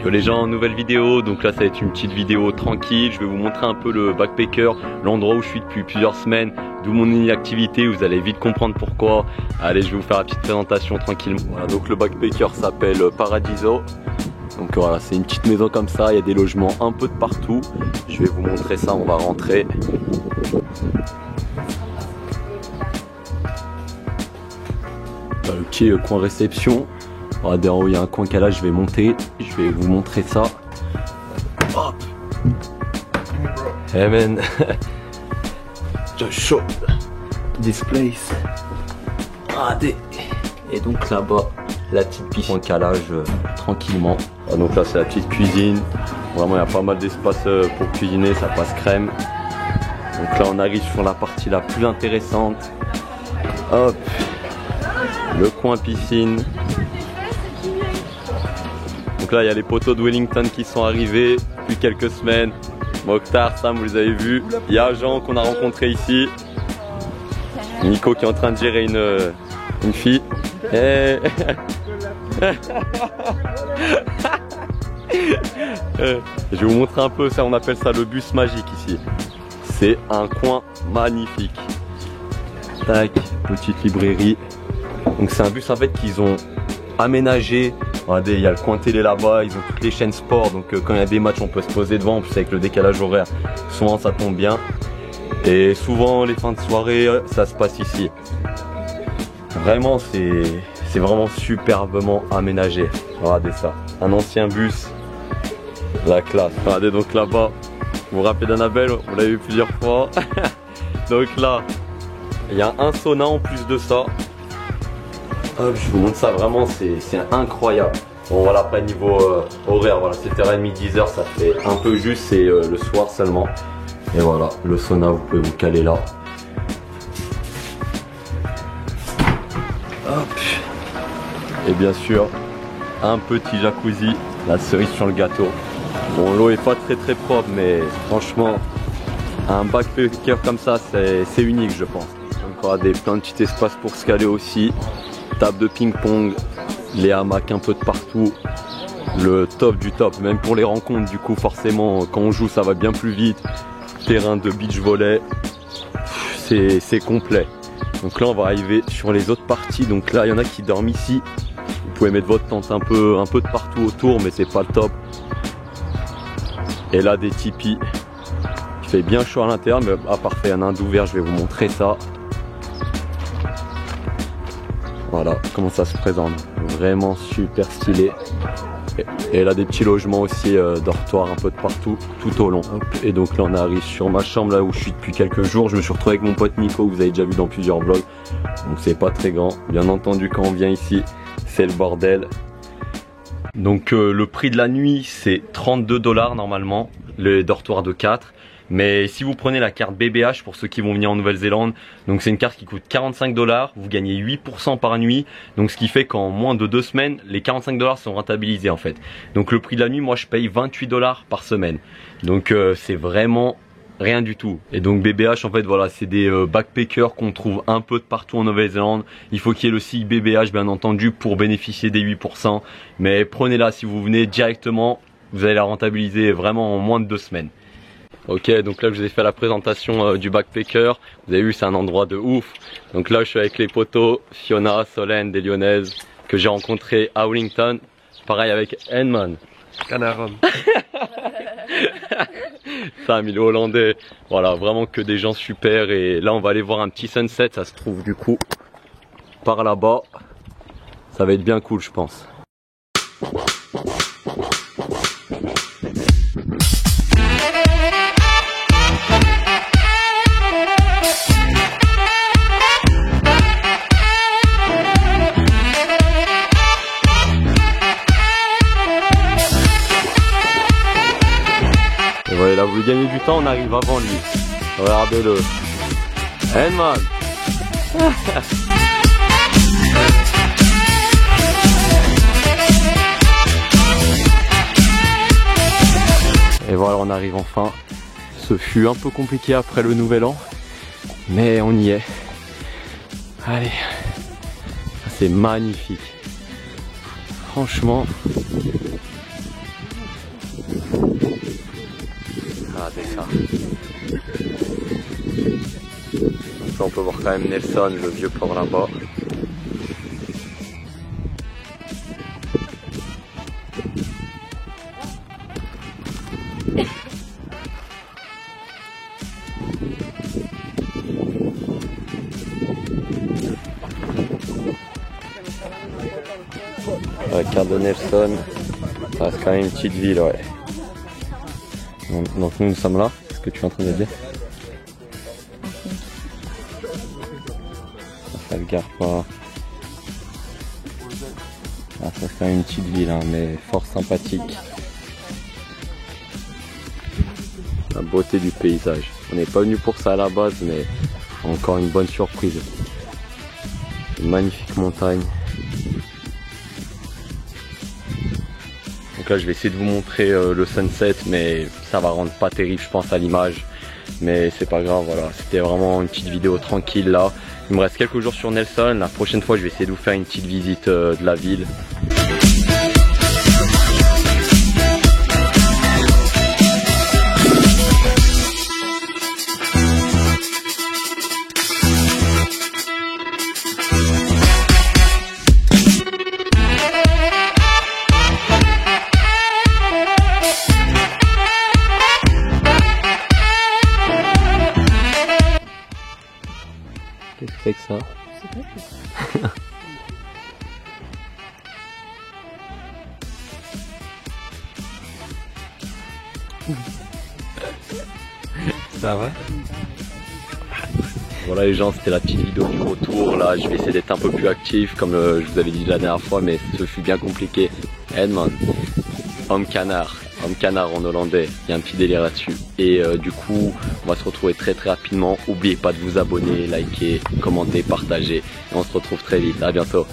Yo les gens, nouvelle vidéo, donc là ça va être une petite vidéo tranquille, je vais vous montrer un peu le backpacker, l'endroit où je suis depuis plusieurs semaines, d'où mon inactivité, vous allez vite comprendre pourquoi. Allez, je vais vous faire la petite présentation tranquillement. Voilà, donc le backpacker s'appelle Paradiso, donc voilà, c'est une petite maison comme ça, il y a des logements un peu de partout, je vais vous montrer ça, on va rentrer. Là, le petit coin réception. Regardez en haut, il y a un coin calage, je vais monter, je vais vous montrer ça. Hop. Hey man, just show this place. Regardez. Et donc là-bas, la petite piscine en calage tranquillement. Ah, donc là c'est la petite cuisine. Vraiment il y a pas mal d'espace pour cuisiner, ça passe crème. Donc là on arrive sur la partie la plus intéressante. Hop. Le coin piscine. Donc là il y a les poteaux de Wellington qui sont arrivés depuis quelques semaines. Mokhtar, Sam, vous les avez vus. Il y a Jean qu'on a rencontré ici. Nico qui est en train de gérer une fille. Et... je vais vous montrer un peu ça, on appelle ça le bus magique ici. C'est un coin magnifique. Tac, petite librairie. Donc c'est un bus en fait qu'ils ont aménagé. Regardez, il y a le coin télé là-bas, ils ont toutes les chaînes sport, donc quand il y a des matchs on peut se poser devant, en plus avec le décalage horaire, souvent ça tombe bien. Et souvent les fins de soirée, ça se passe ici. Vraiment, c'est vraiment superbement aménagé. Regardez ça, un ancien bus, la classe. Regardez donc là-bas, vous vous rappelez d'Annabelle, on l'a vu plusieurs fois. Donc là, il y a un sauna en plus de ça. Hop, je vous montre ça, vraiment c'est incroyable. Bon voilà, après niveau horaire, voilà, 7h30, 10h, ça fait un peu juste, c'est le soir seulement. Et voilà, le sauna, vous pouvez vous caler là. Hop. Et bien sûr, un petit jacuzzi, la cerise sur le gâteau. Bon, l'eau est pas très propre, mais franchement, un backpacker comme ça, c'est unique je pense. Donc regardez, plein de petits espaces pour se caler aussi. Table de ping-pong, les hamacs un peu de partout, le top du top, même pour les rencontres du coup forcément quand on joue ça va bien plus vite, terrain de beach volley, c'est complet. Donc là on va arriver sur les autres parties, donc là il y en a qui dorment ici, vous pouvez mettre votre tente un peu de partout autour mais c'est pas le top. Et là des tipis, il fait bien chaud à l'intérieur mais parfait, il y en a un d'ouvert, je vais vous montrer ça. Voilà comment ça se présente, vraiment super stylé. Et là des petits logements aussi, dortoirs un peu de partout, tout au long. Et donc là on arrive sur ma chambre là où je suis depuis quelques jours. Je me suis retrouvé avec mon pote Nico, que vous avez déjà vu dans plusieurs vlogs. Donc c'est pas très grand, bien entendu quand on vient ici, c'est le bordel. Donc le prix de la nuit c'est 32 $ normalement, le dortoir de 4. Mais si vous prenez la carte BBH pour ceux qui vont venir en Nouvelle-Zélande, donc c'est une carte qui coûte 45 $, vous gagnez 8% par nuit, donc ce qui fait qu'en moins de 2 semaines, les 45 $ sont rentabilisés en fait. Donc le prix de la nuit, moi je paye 28 $ par semaine, donc c'est vraiment rien du tout. Et donc BBH en fait voilà, c'est des backpackers qu'on trouve un peu de partout en Nouvelle-Zélande. Il faut qu'il y ait le sigle BBH bien entendu pour bénéficier des 8%, mais prenez-la si vous venez directement, vous allez la rentabiliser vraiment en moins de 2 semaines. Ok, donc là je vous ai fait la présentation du backpacker. Vous avez vu, c'est un endroit de ouf. Donc là je suis avec les potos Fiona, Solène, des Lyonnaises que j'ai rencontrées à Wellington. Pareil avec Henman. Canarum. Sam, il est hollandais. Voilà, vraiment que des gens super. Et là on va aller voir un petit sunset. Ça se trouve du coup par là-bas. Ça va être bien cool je pense. Ouais, là vous voulez gagner du temps, on arrive avant lui. Regardez-le. Henman. Et voilà, on arrive enfin. Ce fut un peu compliqué après le nouvel an, mais on y est. Allez, c'est magnifique. Franchement, ça. Donc là, on peut voir quand même Nelson, le vieux port là-bas. La carte de Nelson, ça reste quand même une petite ville, ouais. Donc nous sommes là, c'est ce que tu es en train de dire? Ça ne garde pas. Ah, ça reste quand même une petite ville, hein, mais fort sympathique. La beauté du paysage. On n'est pas venu pour ça à la base, mais encore une bonne surprise. Une magnifique montagne. Donc là je vais essayer de vous montrer le sunset, mais ça va rendre pas terrible je pense à l'image, mais c'est pas grave. Voilà, c'était vraiment une petite vidéo tranquille là. Il me reste quelques jours sur Nelson, la prochaine fois je vais essayer de vous faire une petite visite de la ville. Qu'est-ce que c'est que ça? Ça va? Voilà les gens, c'était la petite vidéo du retour. Là je vais essayer d'être un peu plus actif comme je vous avais dit la dernière fois, mais ce fut bien compliqué. Edman, homme canard en hollandais, il y a un petit délire là-dessus. Et du coup on va se retrouver très rapidement. N'oubliez pas de vous abonner, liker, commenter, partager, et on se retrouve très vite, à bientôt.